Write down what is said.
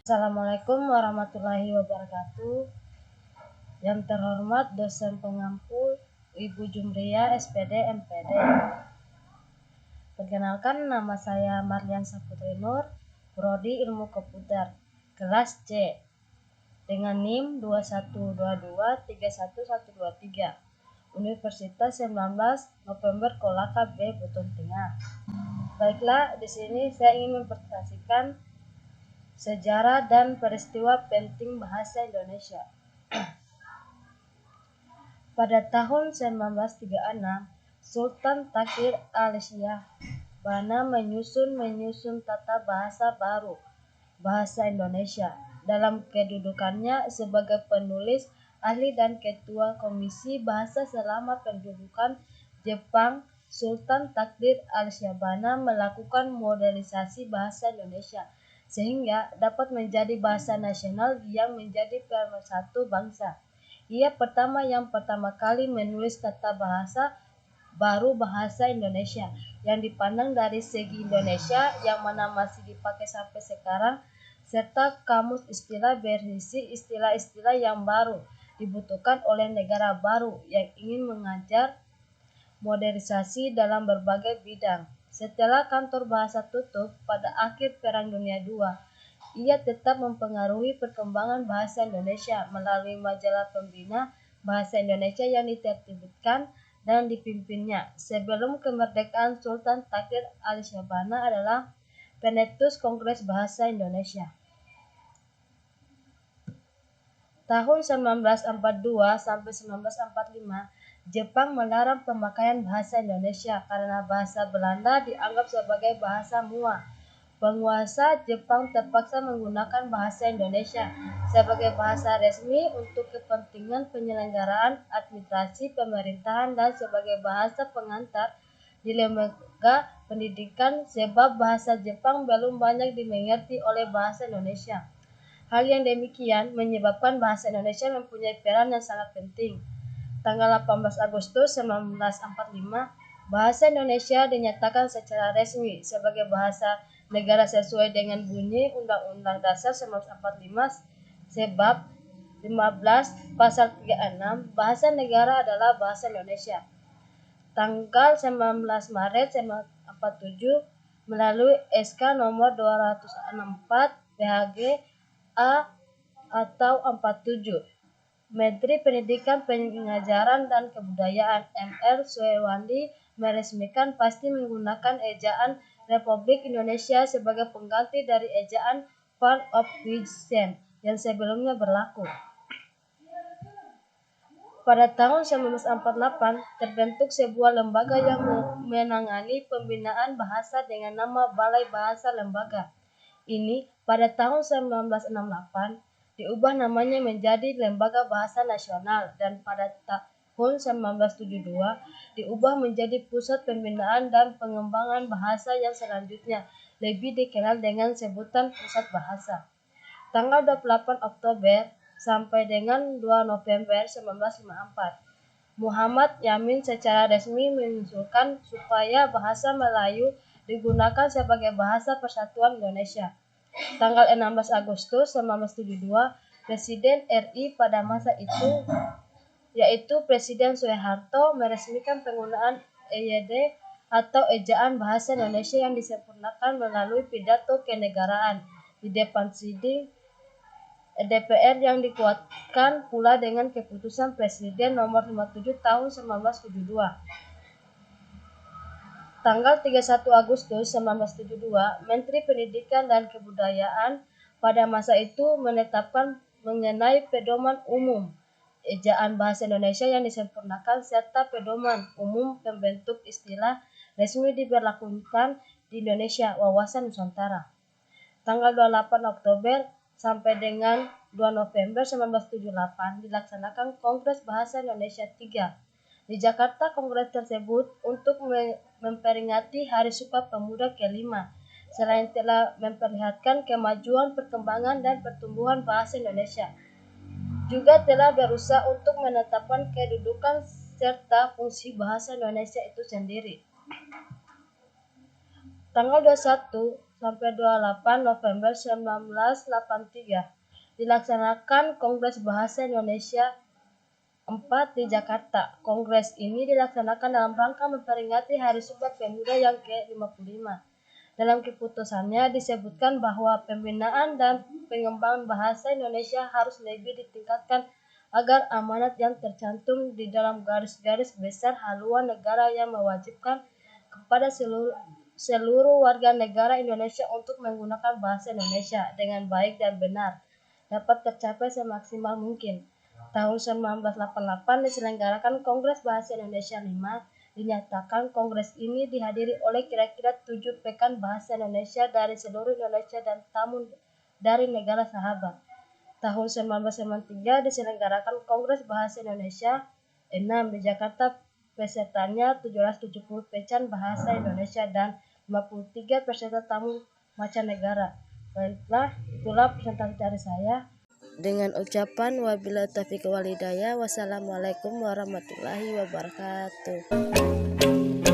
Assalamualaikum warahmatullahi wabarakatuh. Yang terhormat dosen pengampu Ibu Jumria SPD MPD. Perkenalkan, nama saya Marlian Saputri Nur, Prodi Ilmu Komputer, kelas C, dengan NIM 2122311123, Universitas 19 November Kolaka B, Buton Tengah. Baiklah, di sini saya ingin mempresentasikan sejarah dan peristiwa penting bahasa Indonesia. Pada tahun 1936, Sultan Takhir al-Shah Bana menyusun tata bahasa baru, bahasa Indonesia. Dalam kedudukannya sebagai penulis, ahli dan ketua Komisi Bahasa selama pendudukan Jepang, Sultan Takhir al-Shah Bana melakukan modernisasi bahasa Indonesia sehingga dapat menjadi bahasa nasional yang menjadi pemersatu bangsa. Ia yang pertama kali menulis tata bahasa baru bahasa Indonesia yang dipandang dari segi Indonesia yang mana masih dipakai sampai sekarang, serta kamus istilah berisi istilah-istilah yang baru dibutuhkan oleh negara baru yang ingin mengajar modernisasi dalam berbagai bidang. Setelah kantor bahasa tutup pada akhir Perang Dunia II, ia tetap mempengaruhi perkembangan bahasa Indonesia melalui majalah pembina bahasa Indonesia yang diterbitkan dan dipimpinnya. Sebelum kemerdekaan, Sultan Takhir al-Shah Bana adalah Pencetus Kongres Bahasa Indonesia. Tahun 1942 sampai 1945, Jepang melarang pemakaian bahasa Indonesia karena bahasa Belanda dianggap sebagai bahasa mua. Penguasa Jepang terpaksa menggunakan bahasa Indonesia sebagai bahasa resmi untuk kepentingan penyelenggaraan administrasi pemerintahan dan sebagai bahasa pengantar di lembaga pendidikan, sebab bahasa Jepang belum banyak dimengerti oleh bahasa Indonesia. Hal yang demikian menyebabkan bahasa Indonesia mempunyai peran yang sangat penting. Tanggal 18 Agustus 1945, bahasa Indonesia dinyatakan secara resmi sebagai bahasa negara sesuai dengan bunyi Undang-Undang Dasar 1945 sebab 15 pasal 36, bahasa negara adalah bahasa Indonesia. Tanggal 19 Maret 1947, melalui SK nomor 264 PHG A atau 47, Menteri Pendidikan, Pengajaran dan Kebudayaan M.R. Soewandi meresmikan pasti menggunakan ejaan Republik Indonesia sebagai pengganti dari ejaan Van of Wissem yang sebelumnya berlaku. Pada tahun 1948 terbentuk sebuah lembaga yang menangani pembinaan bahasa dengan nama Balai Bahasa Lembaga. Ini pada tahun 1968 diubah namanya menjadi Lembaga Bahasa Nasional dan pada tahun 1972 diubah menjadi Pusat Pembinaan dan Pengembangan Bahasa yang selanjutnya lebih dikenal dengan sebutan Pusat Bahasa. Tanggal 28 Oktober sampai dengan 2 November 1954, Muhammad Yamin secara resmi mengusulkan supaya bahasa Melayu digunakan sebagai bahasa persatuan Indonesia. Tanggal 16 Agustus 1972, Presiden RI pada masa itu, yaitu Presiden Soeharto, meresmikan penggunaan EYD atau Ejaan Bahasa Indonesia yang disempurnakan melalui pidato kenegaraan di depan sidang DPR yang dikuatkan pula dengan keputusan Presiden nomor 57 tahun 1972. Tanggal 31 Agustus 1972, Menteri Pendidikan dan Kebudayaan pada masa itu menetapkan mengenai pedoman umum ejaan bahasa Indonesia yang disempurnakan serta pedoman umum pembentuk istilah resmi diberlakukan di Indonesia wawasan Nusantara. Tanggal 28 Oktober sampai dengan 2 November 1978 dilaksanakan Kongres Bahasa Indonesia 3. Di Jakarta, kongres tersebut untuk memperingati Hari Sumpah Pemuda ke-5, selain telah memperlihatkan kemajuan, perkembangan, dan pertumbuhan bahasa Indonesia, juga telah berusaha untuk menetapkan kedudukan serta fungsi bahasa Indonesia itu sendiri. Tanggal 21 sampai 28 November 1983 dilaksanakan Kongres Bahasa Indonesia 4 di Jakarta. Kongres ini dilaksanakan dalam rangka memperingati Hari Sumpah Pemuda yang ke-55. Dalam keputusannya disebutkan bahwa pembinaan dan pengembangan bahasa Indonesia harus lebih ditingkatkan agar amanat yang tercantum di dalam garis-garis besar haluan negara yang mewajibkan kepada seluruh warga negara Indonesia untuk menggunakan bahasa Indonesia dengan baik dan benar dapat tercapai semaksimal mungkin. Tahun 1988 diselenggarakan Kongres Bahasa Indonesia 5. Dinyatakan kongres ini dihadiri oleh kira-kira 7 pekan bahasa Indonesia dari seluruh Indonesia dan tamu dari negara sahabat. Tahun 1993 diselenggarakan Kongres Bahasa Indonesia 6 di Jakarta. Pesertanya 770 pecan bahasa Indonesia dan 53 peserta tamu mancanegara. Baiklah, itulah presentasi dari saya. Dengan ucapan wabillahi taufiq wal hidayah. Wassalamualaikum warahmatullahi wabarakatuh.